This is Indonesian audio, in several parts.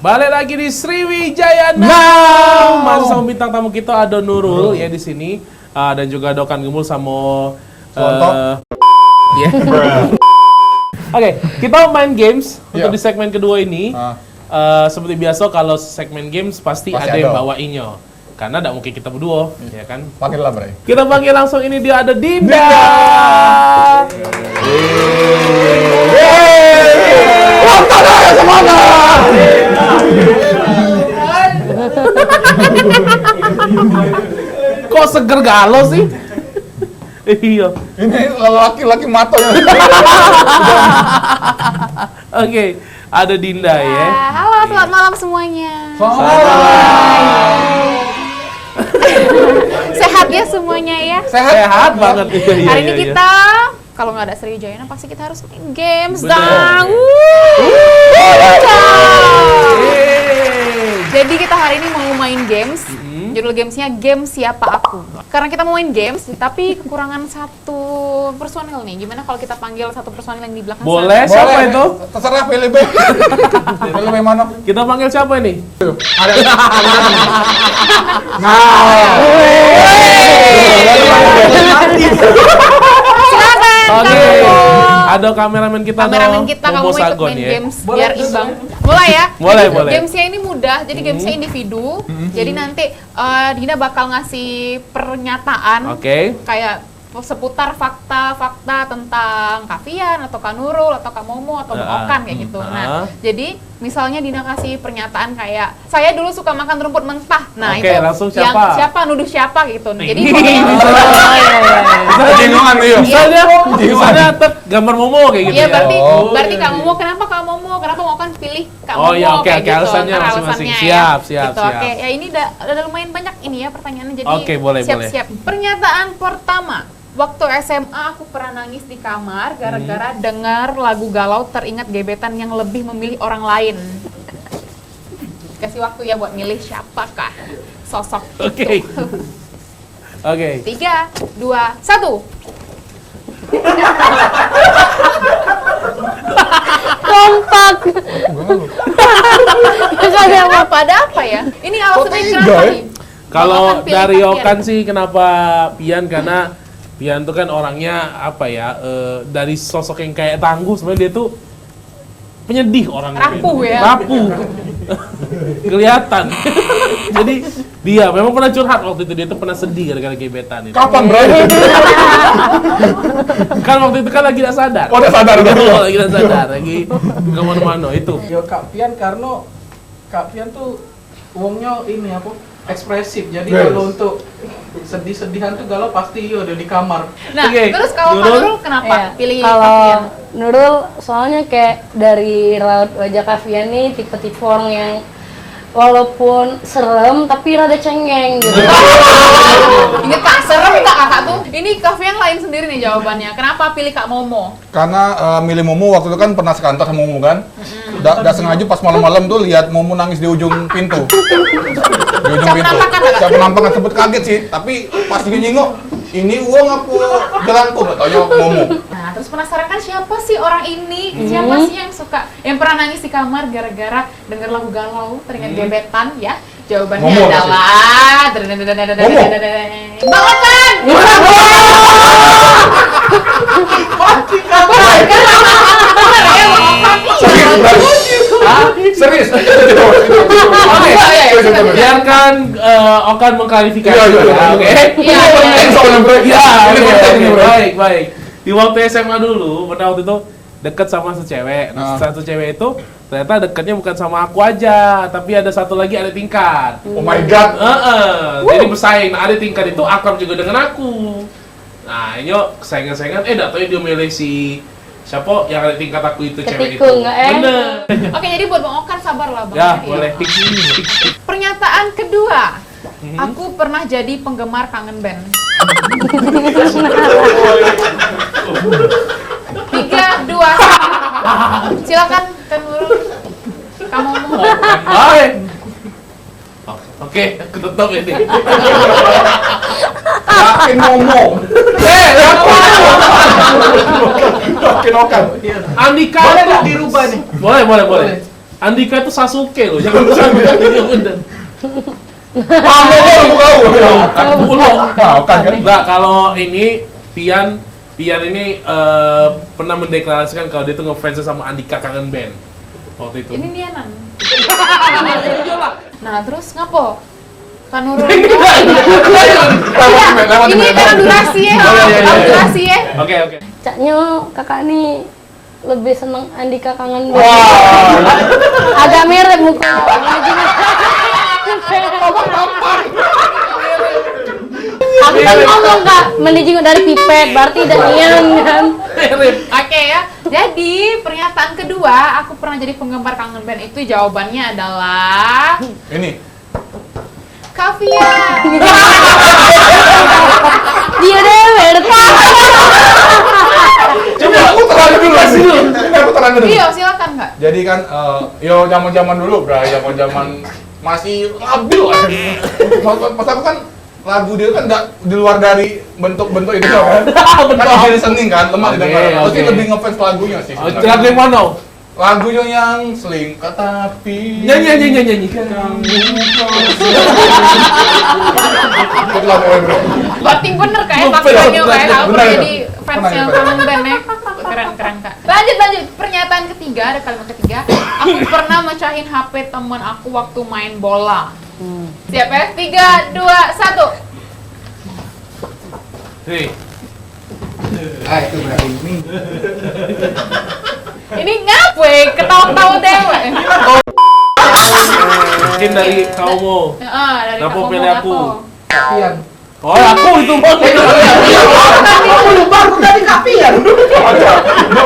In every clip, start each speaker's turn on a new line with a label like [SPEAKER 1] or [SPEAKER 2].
[SPEAKER 1] Balik lagi di Sriwijaya Now. Masih sama bintang tamu kita ada Nurul ya di sini dan juga ada Okan Gemul sama Oke, kita main games untuk di segmen kedua ini. Seperti biasa kalau segmen games pasti ada yang bawainnya. Karena tidak mungkin kita berdua, ya kan?
[SPEAKER 2] Panggil lah, Bray.
[SPEAKER 1] Kita panggil langsung, ini dia ada Dinda. Kok seger galau sih? Iya.
[SPEAKER 2] Ini laki-laki matonya.
[SPEAKER 1] Oke, ada Dinda ya.
[SPEAKER 3] Halo, selamat malam semuanya. Sehat ya semuanya ya?
[SPEAKER 1] Sehat banget.
[SPEAKER 3] Hari ini kita, kalau nggak ada Sriwijaya pasti kita harus main games
[SPEAKER 1] Bener.
[SPEAKER 3] dong. Jadi kita hari ini mau main games. Judul gamesnya Game Siapa Aku. Karena kita mau main games, tapi kekurangan satu personil nih. Gimana kalau kita panggil satu personil yang di belakang
[SPEAKER 1] Boleh,
[SPEAKER 3] sana?
[SPEAKER 1] siapa itu?
[SPEAKER 2] Terserah pilih B. Pilih B mana?
[SPEAKER 1] Kita panggil siapa ini?
[SPEAKER 2] Ada.
[SPEAKER 3] Silakan.
[SPEAKER 1] Oke.
[SPEAKER 3] kamu.
[SPEAKER 1] Ada kameramen kita
[SPEAKER 3] Kameramen kita, kamu
[SPEAKER 1] Bobo
[SPEAKER 3] ikut
[SPEAKER 1] Sagon,
[SPEAKER 3] main
[SPEAKER 1] ya.
[SPEAKER 3] games biar imbang. Mulai ya?
[SPEAKER 1] Boleh.
[SPEAKER 3] Gamesnya ini mudah, jadi gamesnya individu. Jadi nanti Dina bakal ngasih pernyataan
[SPEAKER 1] Oke.
[SPEAKER 3] kayak seputar fakta-fakta tentang Kak Fian atau Kak Nurul atau Kak Momo atau Bang Okan kayak gitu. Nah, jadi misalnya Dina kasih pernyataan kayak saya dulu suka makan rumput mentah. Nah,
[SPEAKER 1] Oke,
[SPEAKER 3] itu
[SPEAKER 1] langsung
[SPEAKER 3] yang
[SPEAKER 1] siapa?
[SPEAKER 3] siapa nuduh siapa gitu. Jadi
[SPEAKER 2] Bingungan dia.
[SPEAKER 1] Misalnya gambar Momo kayak gitu
[SPEAKER 3] iya,
[SPEAKER 1] ya.
[SPEAKER 3] berarti Kak Momo, kenapa Kak Momo? Kenapa mau kan pilih Kak
[SPEAKER 1] Oh,
[SPEAKER 3] Momo?
[SPEAKER 1] iya, oke,
[SPEAKER 3] kayak
[SPEAKER 1] oke, alasannya
[SPEAKER 3] Ntar
[SPEAKER 1] masing-masing.
[SPEAKER 3] ya.
[SPEAKER 1] Siap.
[SPEAKER 3] Gitu, oke. Ya ini udah lumayan banyak ini ya pertanyaannya, jadi
[SPEAKER 1] Oke, boleh.
[SPEAKER 3] siap-siap. Pernyataan pertama. Waktu SMA aku pernah nangis di kamar gara-gara dengar lagu galau teringat gebetan yang lebih memilih orang lain. Kasih waktu ya buat milih siapakah sosok
[SPEAKER 1] Oke.
[SPEAKER 3] itu.
[SPEAKER 1] Oke.
[SPEAKER 3] 3, 2, 1.
[SPEAKER 4] Kompak.
[SPEAKER 3] Ada apa? Ada apa ya? Ini alasannya kenapa nih?
[SPEAKER 1] Kalau
[SPEAKER 3] Bang Okan pilih
[SPEAKER 1] dari
[SPEAKER 3] Kak Fian.
[SPEAKER 1] Okan sih kenapa Pian, karena Pian tuh kan orangnya apa ya, dari sosok yang kayak tangguh, sebenarnya dia tuh penyedih orangnya.
[SPEAKER 3] Rapuh ya?
[SPEAKER 1] Rapuh. Kelihatan. Jadi dia memang pernah curhat waktu itu, dia tuh pernah sedih gara-gara gebetan itu.
[SPEAKER 2] Kapan, Bray?
[SPEAKER 1] Kan waktu itu kan lagi tidak sadar.
[SPEAKER 2] Oh, udah sadar.
[SPEAKER 1] Oh, lagi tidak sadar, lagi kemana-mana itu.
[SPEAKER 5] Yo Kak Pian, karena Kak Pian tuh uangnya ini apa? Ekspresif. Jadi
[SPEAKER 2] Yes.
[SPEAKER 5] kalau untuk sedih-sedihan tuh galau pasti yo udah di kamar.
[SPEAKER 3] Nah,
[SPEAKER 1] Oke,
[SPEAKER 3] terus kalau Kak
[SPEAKER 1] Nurul?
[SPEAKER 3] Nurul kenapa
[SPEAKER 4] Iya,
[SPEAKER 3] pilih Kak
[SPEAKER 4] kalau
[SPEAKER 3] Fian?
[SPEAKER 4] Nurul soalnya kayak dari raut wajah Kak Fian nih tipe-tipe orang yang walaupun serem tapi rada cengeng gitu.
[SPEAKER 3] Ingat Kak, serem Kak kakak tuh. Ini Kak Fian lain sendiri nih jawabannya. Kenapa pilih Kak Momo?
[SPEAKER 2] Karena milih Momo waktu itu kan pernah sekantor sama Momo kan. Udah sengaja pas malam-malam tuh lihat Momo nangis di ujung pintu. Di ujung
[SPEAKER 3] Siapa
[SPEAKER 2] pintu.
[SPEAKER 3] nampakan, Kak?
[SPEAKER 2] Siapa nampakan, sempet kaget sih. Tapi pas dia nyingok, ini uang apa jelangkung? Taunya Momo.
[SPEAKER 3] Nah, terus penasaran kan siapa sih orang ini? Siapa sih yang suka, yang pernah nangis di kamar gara-gara denger lagu galau teringat gebetan ya? Jawabannya
[SPEAKER 2] Momo
[SPEAKER 3] adalah
[SPEAKER 2] Momo.
[SPEAKER 3] Bang Okan!
[SPEAKER 2] Serius?
[SPEAKER 1] Oke,
[SPEAKER 3] Iya,
[SPEAKER 1] biarkan Okan mengklarifikasi.
[SPEAKER 2] Iya.
[SPEAKER 1] Oke.
[SPEAKER 3] Iya.
[SPEAKER 2] Soalnya Bray.
[SPEAKER 1] Ya,
[SPEAKER 2] Ini konten ini, Bray.
[SPEAKER 1] baik. Di waktu SMA dulu, pernah waktu itu deket sama cewek. Nah, satu cewek itu ternyata deketnya bukan sama aku aja, tapi ada satu lagi ada tingkat.
[SPEAKER 2] Oh my god.
[SPEAKER 1] Jadi bersaing. Nah, ada tingkat itu akrab juga dengan aku. Nah, ini kesayangan-sayangan, datanya dia milih si siapa yang ada tingkat aku itu, cewek itu.
[SPEAKER 4] Ketikung, nggak,
[SPEAKER 1] Bener.
[SPEAKER 3] Oke, jadi buat Bang Okan sabar lah Bang.
[SPEAKER 1] Ya,
[SPEAKER 3] Iya.
[SPEAKER 1] boleh. Fix.
[SPEAKER 3] Pernyataan kedua. Aku pernah jadi penggemar kangen band. 3, 2, 1. Silakan Kak Nurul. Kamu mau.
[SPEAKER 1] Baik. Oke, aku tetap ini.
[SPEAKER 2] Yakin Momo. Yakin Okan.
[SPEAKER 1] Andika
[SPEAKER 5] Boleh
[SPEAKER 1] tuh
[SPEAKER 5] nggak dirubah nih?
[SPEAKER 1] Boleh. Andika itu Sasuke loh, jangan bener. Enggak, kalau ini Pian ini pernah mendeklarasikan kalau dia tuh ngefans sama Andika Kangen Band waktu itu.
[SPEAKER 3] Ini Nianan. Nah, terus ngapo? Kanurul. Ini karena durasi ya. Durasi ya.
[SPEAKER 1] Oke.
[SPEAKER 4] Caknya kakak nih lebih seneng Andika Kangen Band. Agak mirip mukanya. Aku kan ngomong kak, mending dari pipet, berarti udah nian kan.
[SPEAKER 3] Oke ya, jadi pernyataan kedua, aku pernah jadi penggemar Kangen Band itu jawabannya adalah
[SPEAKER 2] Ini.
[SPEAKER 3] Kavia.
[SPEAKER 4] Dia dewe,
[SPEAKER 2] Coba aku terang dulu. Aku terang dulu.
[SPEAKER 3] Iya, silakan kak.
[SPEAKER 2] Jadi kan, zaman dulu, bro, zaman masih labil lah. Pas aku kan lagu dia kan nggak di luar dari bentuk-bentuk itu kan. Kan easy listening kan, lemah didengar. Terus lebih ngefans lagunya sih.
[SPEAKER 1] Lagu yang mana?
[SPEAKER 2] Lagunya yang selingkat tapi
[SPEAKER 1] Nyanyi.
[SPEAKER 2] Itu lagunya, bro.
[SPEAKER 3] Bating bener kayak
[SPEAKER 1] Bener,
[SPEAKER 3] faktanya kayak
[SPEAKER 2] bener,
[SPEAKER 3] aku
[SPEAKER 2] bener.
[SPEAKER 3] jadi fansnya Kangen Band ya. Keren kak. Lanjut. Pernyataan ketiga, ada kalimat ketiga. Aku pernah mecahin HP teman aku waktu main bola. Siap ya? 3, 2, 1.
[SPEAKER 1] Nih,
[SPEAKER 5] Itu berarti ini.
[SPEAKER 3] Ini ngapain? Ketawa-tawa dewe.
[SPEAKER 1] mungkin dari kamu.
[SPEAKER 3] Dari
[SPEAKER 1] Kenapa
[SPEAKER 3] kamu
[SPEAKER 1] pilih aku?
[SPEAKER 5] Kapian.
[SPEAKER 1] Oh, aku itu mau.
[SPEAKER 5] Baru tadi Kapian.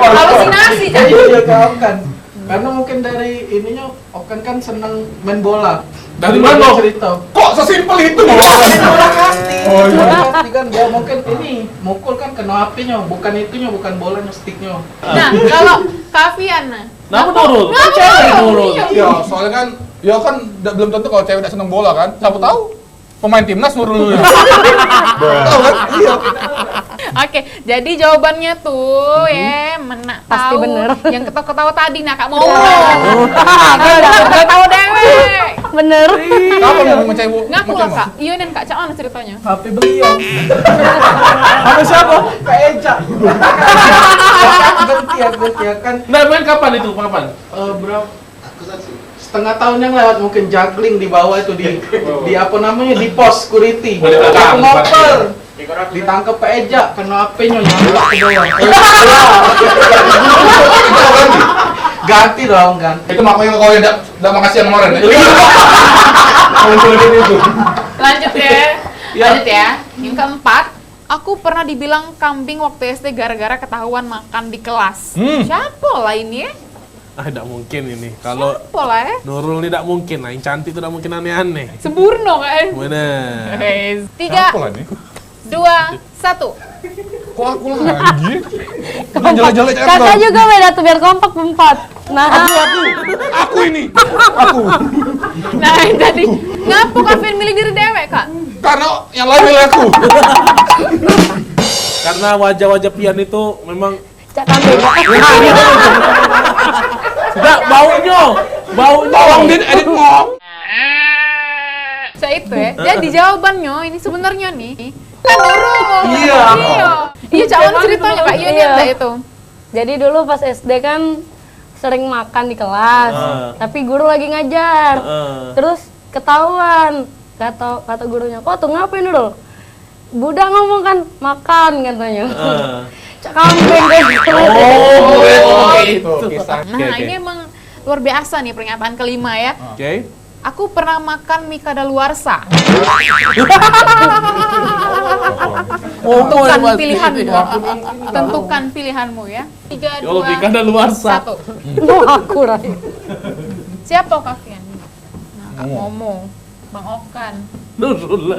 [SPEAKER 3] Halusinasi kan?
[SPEAKER 5] Iya, kau kan. Karena mungkin dari ininya Okan kan seneng main bola.
[SPEAKER 1] Dari
[SPEAKER 5] Dia
[SPEAKER 1] mana?
[SPEAKER 5] cerita.
[SPEAKER 2] Kok sesimpel itu?
[SPEAKER 5] Bola kasti.
[SPEAKER 2] Oh, iya.
[SPEAKER 5] Bola kasti kan dia mungkin ini mukul kan kena apinya, bukan itunya, bukan bolanya, sticknya.
[SPEAKER 3] Nah, kalau Kavian
[SPEAKER 1] Nah, Nurul.
[SPEAKER 3] Kenapa
[SPEAKER 1] Cewek
[SPEAKER 3] Nurul?
[SPEAKER 1] Nurul.
[SPEAKER 3] Iya.
[SPEAKER 2] Ya, soalnya kan, ya kan belum tentu kalau cewek tidak seneng bola kan. Siapa tahu pemain timnas Nurul dulu. Tahu kan? Iya.
[SPEAKER 3] Oke, jadi jawabannya tuh ya menak
[SPEAKER 4] Pasti
[SPEAKER 3] tahu
[SPEAKER 4] bener.
[SPEAKER 3] yang ketawa-ketawa tadi nah Kak mau.
[SPEAKER 4] Bener.
[SPEAKER 3] Tahu dewe.
[SPEAKER 4] Bener.
[SPEAKER 2] Kamu mau mencari bu?
[SPEAKER 3] Ngaku lah Kak. Iya dan Kak Cak mana ceritanya?
[SPEAKER 5] HP beliau.
[SPEAKER 1] Apa siapa?
[SPEAKER 5] Kak Eja. Ganti ya kan.
[SPEAKER 1] Nah, main kapan itu? Kapan?
[SPEAKER 5] Berapa? Setengah tahun yang lewat mungkin juggling di bawah itu di apa namanya di pos security.
[SPEAKER 1] Oh, di belakang,
[SPEAKER 5] Aku ngoper. Ditangkap Kak Eja kena HP-nya nyamuk ke bawah. Ganti dong, ganti.
[SPEAKER 2] Itu makanya kau yang tidak makasih yang kemarin. Kalau itu.
[SPEAKER 3] Lanjut ya. Lanjut ya. Yang keempat, aku pernah dibilang kambing waktu SD gara-gara ketahuan makan di kelas. Siapa lah ini ya?
[SPEAKER 1] Tidak mungkin ini. Kalau
[SPEAKER 3] Siapa lah ya?
[SPEAKER 1] Nurul tidak mungkin. Nah, yang cantik tidak mungkin aneh-aneh.
[SPEAKER 3] Sempurna kan?
[SPEAKER 1] Bener.
[SPEAKER 3] Guys, 3,
[SPEAKER 2] Siapa lah nih?
[SPEAKER 3] 2, 1.
[SPEAKER 2] Kok aku lagi? Jelek-jelek
[SPEAKER 4] Kakak juga beda tuh biar kompak berempat. Nah,
[SPEAKER 2] Aku ini. Aku.
[SPEAKER 3] Nah, jadi ngapa Kavin milih diri dewek, Kak?
[SPEAKER 2] Karena yang lain milih aku.
[SPEAKER 1] Karena wajah-wajah Pian itu memang
[SPEAKER 4] cak kambing.
[SPEAKER 1] tidak baunya.
[SPEAKER 2] Tolong edit ngomong.
[SPEAKER 3] Saya itu ya. Jadi jawabannya ini sebenarnya nih kan Nurul.
[SPEAKER 1] Iya.
[SPEAKER 3] Iya, cawan ceritanya Kak Yuni
[SPEAKER 4] Iya.
[SPEAKER 3] itu.
[SPEAKER 4] Jadi dulu pas SD kan sering makan di kelas, tapi guru lagi ngajar. Terus ketahuan, kata gurunya, kok tuh ngapain dulu? Budak ngomong kan makan katanya. Cak kambing kayak gitu.
[SPEAKER 1] Itu
[SPEAKER 2] kisah.
[SPEAKER 3] Nah, ini emang luar biasa nih pernyataan kelima ya.
[SPEAKER 1] Oke.
[SPEAKER 3] Aku pernah makan mie kadaluarsa. Tentukan pilihanmu. Tentukan pilihanmu ya. 3, 2,
[SPEAKER 1] Oh, Mika daluarsa.
[SPEAKER 3] 1.
[SPEAKER 4] Mau aku Rai.
[SPEAKER 3] Siapa Kavian? Nah, Kak Momo, Bang Okan,
[SPEAKER 1] Nurul.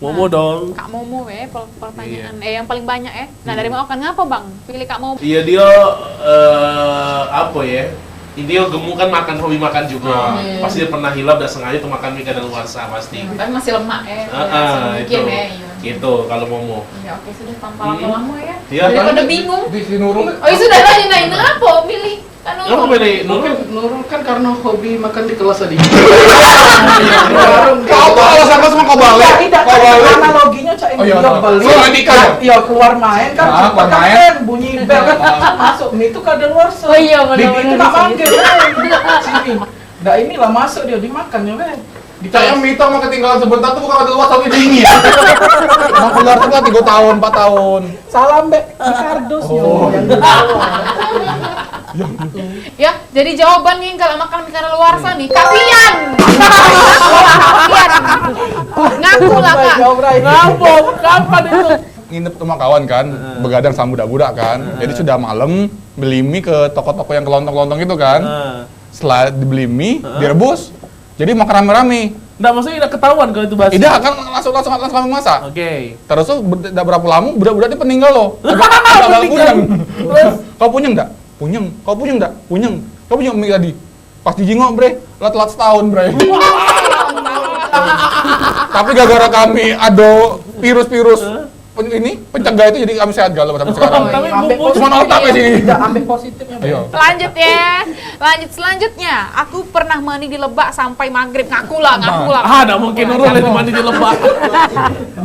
[SPEAKER 1] Momo dong.
[SPEAKER 3] Kak Momo ya pertanyaan. Yang paling banyak ya. Nah, dari Bang Okan ngapa Bang? Pilih Kak Momo.
[SPEAKER 1] Iya dia apa ya? Dia gemuk kan hobi makan juga. Pasti dia pernah hilap dan sengaja tuh makan mie kadaluarsa pasti.
[SPEAKER 3] Tapi masih lemak ya.
[SPEAKER 1] Itu.
[SPEAKER 3] Mungkin ya. Iya.
[SPEAKER 1] Gitu kalau Momo.
[SPEAKER 3] Ya oke sudah tanpa lama-lama ya.
[SPEAKER 1] Iya,
[SPEAKER 3] Daripada
[SPEAKER 1] kan?
[SPEAKER 3] bingung.
[SPEAKER 2] Di si Nurul.
[SPEAKER 3] Oh, ya sudah tanya nah, ini apa milih Kan
[SPEAKER 1] Lo pilih Nurul?
[SPEAKER 5] Nurul kan karena hobi makan di kelas tadi.
[SPEAKER 2] Kau alasan kau semua kau balik.
[SPEAKER 5] Tidak,
[SPEAKER 2] Kau balik.
[SPEAKER 5] analoginya cak
[SPEAKER 2] Oh, iya,
[SPEAKER 5] dia
[SPEAKER 2] tahu.
[SPEAKER 5] beli.
[SPEAKER 2] Soalnya nikah ya?
[SPEAKER 5] Iya, keluar main kan
[SPEAKER 2] Ah,
[SPEAKER 5] cepat
[SPEAKER 2] keluar
[SPEAKER 5] kan,
[SPEAKER 2] main.
[SPEAKER 5] Ben, bunyi bel kan masuk. Mie itu kada luar so.
[SPEAKER 4] Oh iya,
[SPEAKER 5] Bibi
[SPEAKER 4] benar-benar
[SPEAKER 5] itu nggak
[SPEAKER 4] di sini.
[SPEAKER 5] manggil Ben. Sini. Nah inilah masuk dia dimakan ya Ben. Di
[SPEAKER 2] Saya
[SPEAKER 5] kelas.
[SPEAKER 2] Mito mau ketinggalan sebentar tuh bukan ada luas tapi dingin. Mau keluar tuh 3 tahun, 4 tahun.
[SPEAKER 5] Salam Be, di kardus
[SPEAKER 2] Oh.
[SPEAKER 5] yang di bawah.
[SPEAKER 3] Ya, jadi jawaban nih kalau makan mie kadaluarsa nih, kafian. Kafian. Ngaku lah kak.
[SPEAKER 5] Jawab Rai.
[SPEAKER 1] Ngapok, kapan itu?
[SPEAKER 2] Nginep sama kawan kan, begadang sama budak-budak kan. Jadi sudah malam beli mie ke toko-toko yang kelontong-kelontong itu kan. Setelah dibeli mie, direbus. Jadi makan rame-rame.
[SPEAKER 1] Nggak, maksudnya udah ketahuan kalau itu basi.
[SPEAKER 2] Tidak kan langsung masak.
[SPEAKER 1] Oke.
[SPEAKER 2] Terus tuh udah berapa lama budak-budak ini peninggal loh. Agak punyeng. Kau punyeng enggak? Punyeng. Kau punyeng enggak? Punyeng. Kau punyeng mie tadi? Pas dijingok bre, telat setahun bre. Tapi gara-gara kami ada virus-virus ini pencegah itu jadi kami sehat galau sampai sekarang.
[SPEAKER 1] Tapi
[SPEAKER 5] Ambil
[SPEAKER 1] bumbu
[SPEAKER 2] Cuma otak aja sini.
[SPEAKER 5] Tidak ambil positifnya Ben.
[SPEAKER 2] Ayo.
[SPEAKER 3] Lanjut ya. Lanjut selanjutnya. Aku pernah mandi di Lebak sampai maghrib. Ngaku lah, ngaku lah.
[SPEAKER 1] Ah, nggak mungkin Nurul yang mandi di Lebak.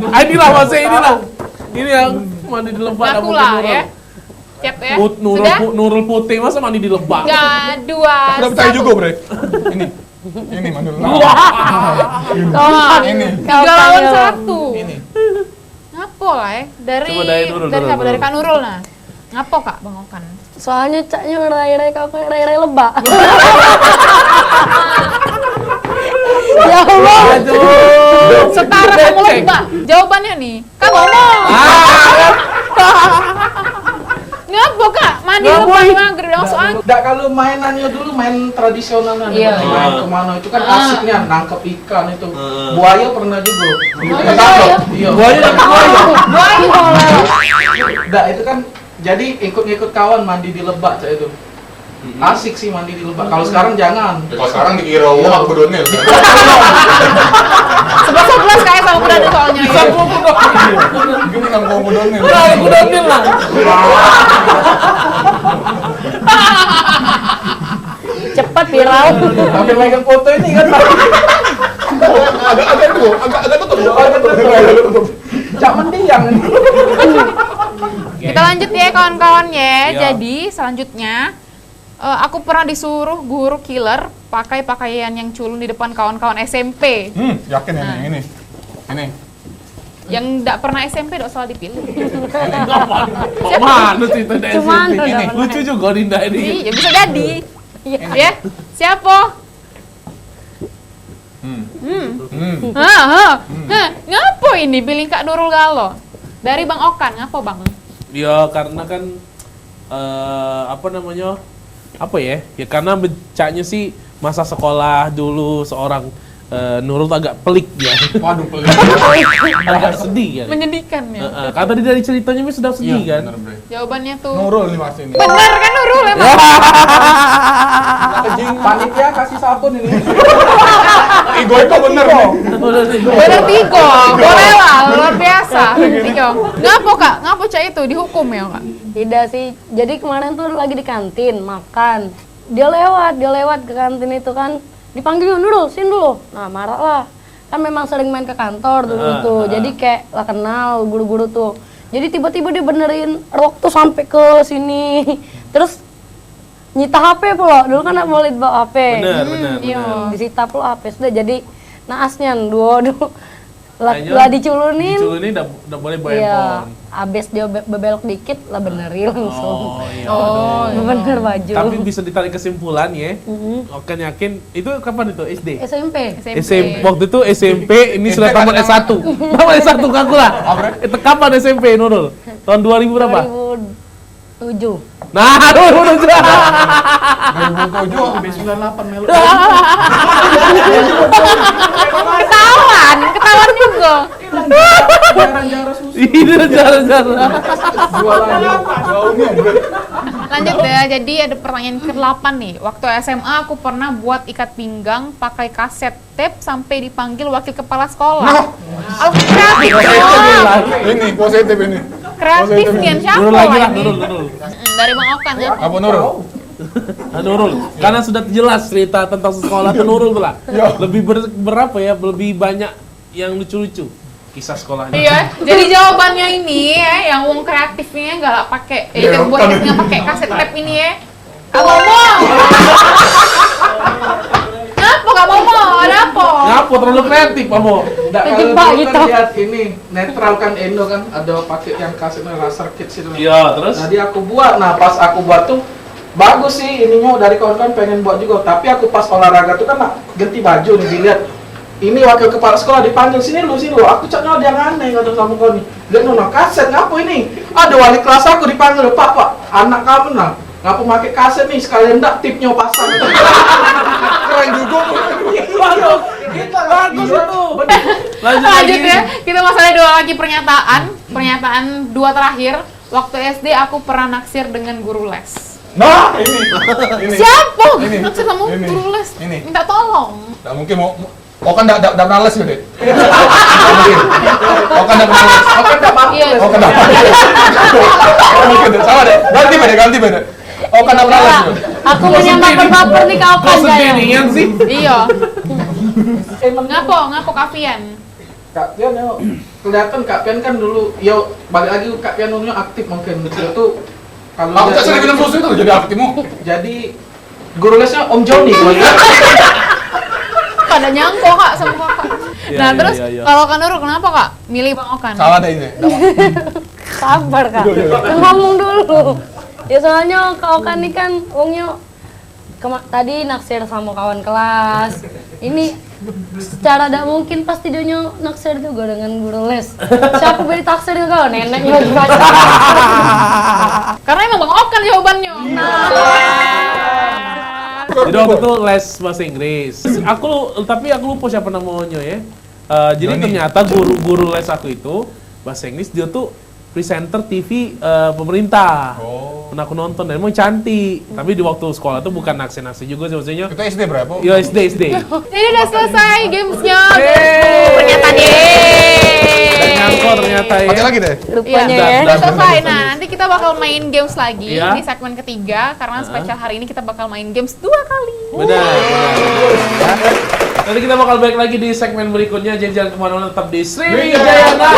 [SPEAKER 1] Ah, inilah maksudnya inilah. Ini yang mandi di Lebak. nggak
[SPEAKER 3] Ngaku
[SPEAKER 1] mungkin
[SPEAKER 3] lah
[SPEAKER 1] Nurul.
[SPEAKER 3] ya. Siap ya.
[SPEAKER 1] Nurul,
[SPEAKER 3] Sudah?
[SPEAKER 1] Nurul putih masa mandi di Lebak?
[SPEAKER 3] 3, 2,
[SPEAKER 2] Udah percaya juga bre. Ini mandul.
[SPEAKER 4] Kompak.
[SPEAKER 2] Ini.
[SPEAKER 3] 3 lawan
[SPEAKER 4] ya.
[SPEAKER 3] 1.
[SPEAKER 2] Ini.
[SPEAKER 3] Ngapo lah ya? Dari
[SPEAKER 1] Coba dari Nurul,
[SPEAKER 3] dari
[SPEAKER 1] Nurul,
[SPEAKER 3] siapa? Dari
[SPEAKER 1] Nurul.
[SPEAKER 3] Kak Nurul nah. Ngapo Kak Bang Okan?
[SPEAKER 4] Soalnya caknya rai-rai kau kayak rai-rai lebak. Ya Allah.
[SPEAKER 1] Aduh.
[SPEAKER 3] Setara sama Lebak. Jawabannya nih. Kak ngomong. Ngapo Kak? Mandi Lebak maghrib udah masuk angin.
[SPEAKER 5] Nggak, kalau mainannya dulu main tradisionalnya
[SPEAKER 4] Iya.
[SPEAKER 5] main kemana itu kan
[SPEAKER 3] Ah.
[SPEAKER 5] asiknya nangkep ikan itu buaya pernah juga
[SPEAKER 3] buaya?
[SPEAKER 5] iya
[SPEAKER 1] Buaya dapat buaya.
[SPEAKER 5] Nggak, itu kan jadi ikut-ikut kawan mandi di Lebak cak itu asik sih mandi di Lebak kalau sekarang jangan
[SPEAKER 2] Kalau sekarang dikira wah aku bedonil.
[SPEAKER 3] Sebelas kayak sama kuda soalnya.
[SPEAKER 1] Bisa
[SPEAKER 3] Ya.
[SPEAKER 1] gua
[SPEAKER 2] Gini nang mau bedonil.
[SPEAKER 1] aku udah bilang.
[SPEAKER 4] Cepat viral.
[SPEAKER 5] sambil megang foto ini kan
[SPEAKER 2] Agak tutup.
[SPEAKER 5] cak mendiang ini
[SPEAKER 3] Kita lanjut ya kawan-kawan ya.
[SPEAKER 1] Iya.
[SPEAKER 3] Jadi selanjutnya aku pernah disuruh guru killer pakai pakaian yang culun di depan kawan-kawan SMP.
[SPEAKER 2] Yakin ini. Ini.
[SPEAKER 3] Yang nggak pernah SMP nggak salah dipilih.
[SPEAKER 1] Kok mana sih itu dari
[SPEAKER 4] Cuman
[SPEAKER 1] SMP?
[SPEAKER 4] udah
[SPEAKER 1] Lucu juga Dinda ini.
[SPEAKER 3] Iya bisa jadi.
[SPEAKER 4] Iya.
[SPEAKER 3] Ya, siapa? Ngapo ini pilih Kak Nurul Galo? Dari Bang Okan, ngapo Bang?
[SPEAKER 1] Ya karena kan apa namanya? Apa ya? Ya karena becaknya sih masa sekolah dulu seorang Nurul tuh agak pelik ya.
[SPEAKER 2] Waduh, pelik.
[SPEAKER 1] Agak sedih kan.
[SPEAKER 3] Menyedihkan ya.
[SPEAKER 1] Kan tadi dari ceritanya Mi sudah sedih kan.
[SPEAKER 2] Bener, Bre.
[SPEAKER 3] Jawabannya tuh
[SPEAKER 2] Nurul nih Mas ini.
[SPEAKER 3] benar kan Nurul emang.
[SPEAKER 5] panitia kasih sabun ini
[SPEAKER 2] Igo itu bener nih.
[SPEAKER 1] Udah nih.
[SPEAKER 3] Bener Tigo, boleh lah, luar biasa. Tigo. Ngapo Kak? Ngapo Cak itu dihukum ya Kak?
[SPEAKER 4] Tidak sih. Jadi kemarin tuh lagi di kantin makan. Dia lewat ke kantin itu kan. Dipanggil Nurul, sini dulu. Nah, marah lah. Kan memang sering main ke kantor dulu tuh. Jadi kayak lah kenal guru-guru tuh. Jadi tiba-tiba dia benerin rok tuh sampai ke sini. Terus nyita HP pula. Dulu kan nggak boleh bawa HP.
[SPEAKER 1] Benar.
[SPEAKER 3] Iya.
[SPEAKER 4] Disita pula HP. Sudah jadi naasnya dua.
[SPEAKER 1] Kayaknya
[SPEAKER 4] Lah diculunin.
[SPEAKER 1] Diculun ini udah boleh bawa
[SPEAKER 4] Iya.
[SPEAKER 1] handphone.
[SPEAKER 4] Abis dia belok dikit lah benerin langsung.
[SPEAKER 1] Oh iya.
[SPEAKER 3] Oh,
[SPEAKER 4] Bener baju.
[SPEAKER 1] Tapi bisa ditarik kesimpulan ya. Oke yakin itu kapan itu SD?
[SPEAKER 4] SMP.
[SPEAKER 1] SMP. Waktu itu SMP ini sudah tamat S1. Tamat S1 ngaku lah. Itu kapan SMP Nurul? Tahun 2000 berapa?
[SPEAKER 4] 2007.
[SPEAKER 1] Nah, 2007.
[SPEAKER 2] 2007
[SPEAKER 5] sampai 98 melu
[SPEAKER 3] Ketahuan juga.
[SPEAKER 5] jarang-jarang susu
[SPEAKER 1] Ini jalan-jalan.
[SPEAKER 5] jualannya
[SPEAKER 2] gaunnya Bre.
[SPEAKER 3] Lanjut ya, jadi ada pertanyaan ke-8 nih. Waktu SMA aku pernah buat ikat pinggang pakai kaset tape sampai dipanggil wakil kepala sekolah. Oh, kreatif dong.
[SPEAKER 2] Ini positif ini.
[SPEAKER 3] Kreatif nih siapa
[SPEAKER 1] Nurul lagi lah,
[SPEAKER 3] ini?
[SPEAKER 1] Nurul.
[SPEAKER 3] Dari Bang Okan ya.
[SPEAKER 2] Apa Nurul?
[SPEAKER 1] Nurul, karena sudah jelas cerita tentang sekolah ke Nurul tuh lah. Lebih berapa ya? Lebih banyak yang lucu-lucu kisah sekolahnya.
[SPEAKER 3] Iya, jadi jawabannya ini ya, yang wong kreatifnya nggak pakai, yang buat nggak pakai kaset tape ini ya. Gak ngomong. Ngapa gak ngomong? Ada apa?
[SPEAKER 1] Ngapa terlalu kreatif, Pamo?
[SPEAKER 5] Nggak, kalau
[SPEAKER 4] Kejebak
[SPEAKER 5] dulu
[SPEAKER 4] gitu.
[SPEAKER 5] kan lihat ini netral kan Endo kan ada pakai yang kasetnya laser kits itu.
[SPEAKER 1] Iya, terus?
[SPEAKER 5] Jadi aku buat, nah pas aku buat tuh bagus sih ininya dari kawan-kawan pengen buat juga, tapi aku pas olahraga tuh kan ganti baju nih dilihat. Ini wakil kepala sekolah dipanggil sini lu, aku caknya dia aneh kata sama kau nih. Lihat nona kaset ngapa ini? Ada wali kelas aku dipanggil, Pak, anak kamu nah ngapa pakai kaset nih sekalian ndak tipnya pasang.
[SPEAKER 2] Keren juga.
[SPEAKER 1] Bagus, bagus itu.
[SPEAKER 3] Lanjut ya, kita masalah dua lagi pernyataan dua terakhir. Waktu SD aku pernah naksir dengan guru les.
[SPEAKER 2] Nah, ini.
[SPEAKER 3] Siapa?
[SPEAKER 2] Ini.
[SPEAKER 3] Naksir sama
[SPEAKER 2] Ini.
[SPEAKER 3] guru les?
[SPEAKER 2] Ini.
[SPEAKER 3] Minta tolong.
[SPEAKER 2] Nggak mungkin mau kan nggak pernah les gitu. Nggak mungkin. Kan nggak pernah les.
[SPEAKER 5] Oke, enggak mampu.
[SPEAKER 3] Iya.
[SPEAKER 5] Les.
[SPEAKER 2] Kan nggak pernah les. Nggak mungkin deh. Sama deh. Ganti beda. Kan nggak pernah les gitu.
[SPEAKER 4] Aku punya baper-baper nih kau
[SPEAKER 1] Kok
[SPEAKER 4] kan
[SPEAKER 1] sendirian sih?
[SPEAKER 3] Iya.
[SPEAKER 5] Emang
[SPEAKER 3] Ngapo Kavian?
[SPEAKER 5] Kak Pian ya, kelihatan Kak Pian kan dulu, yo balik lagi Kak Pian dulunya aktif mungkin dia tuh kalau
[SPEAKER 2] Aku tak
[SPEAKER 5] jadi-
[SPEAKER 2] sering minum susu itu jadi aktifmu.
[SPEAKER 5] jadi guru lesnya Om Joni kalau dia.
[SPEAKER 3] Pada nyangko kak sama kakak.
[SPEAKER 1] Iya,
[SPEAKER 3] Nah
[SPEAKER 1] iya,
[SPEAKER 3] terus
[SPEAKER 1] iya, iya.
[SPEAKER 3] kalau Kak Nurul kenapa kak milih Bang Okan?
[SPEAKER 2] Salah deh ini.
[SPEAKER 4] Sabar kak, ngomong dulu. Ya soalnya kau kan ini kan Ongnya tadi naksir sama kawan kelas. Ini secara tidak mungkin pasti dia naksir juga dengan guru les. Siapa beri taksir kau? Neneknya baca.
[SPEAKER 3] Karena emang Bang Okan jawabannya.
[SPEAKER 1] Jadi waktu itu les bahasa Inggris. Tapi aku lupa siapa namanya ya. Jadi
[SPEAKER 2] Joni.
[SPEAKER 1] ternyata guru les aku itu bahasa Inggris dia tuh presenter TV pemerintah. Pernah aku nonton dan emang cantik. Tapi di waktu sekolah tuh bukan naksir-naksir juga sih maksudnya.
[SPEAKER 2] Itu SD berapa?
[SPEAKER 1] Iya SD.
[SPEAKER 3] Jadi udah selesai gamesnya.
[SPEAKER 1] Yeay.
[SPEAKER 3] Pernyataan
[SPEAKER 1] Dan nyangkut ternyata ya.
[SPEAKER 2] Pakai lagi deh.
[SPEAKER 4] Rupanya
[SPEAKER 3] Iya,
[SPEAKER 4] ya.
[SPEAKER 3] udah selesai. Nah, nanti kita bakal main games lagi
[SPEAKER 1] Iya.
[SPEAKER 3] di segmen ketiga karena spesial hari ini kita bakal main games 2 kali.
[SPEAKER 1] Benar. Ya. Nanti kita bakal balik lagi di segmen berikutnya. Jadi jangan kemana-mana, tetap di Sriwijayana.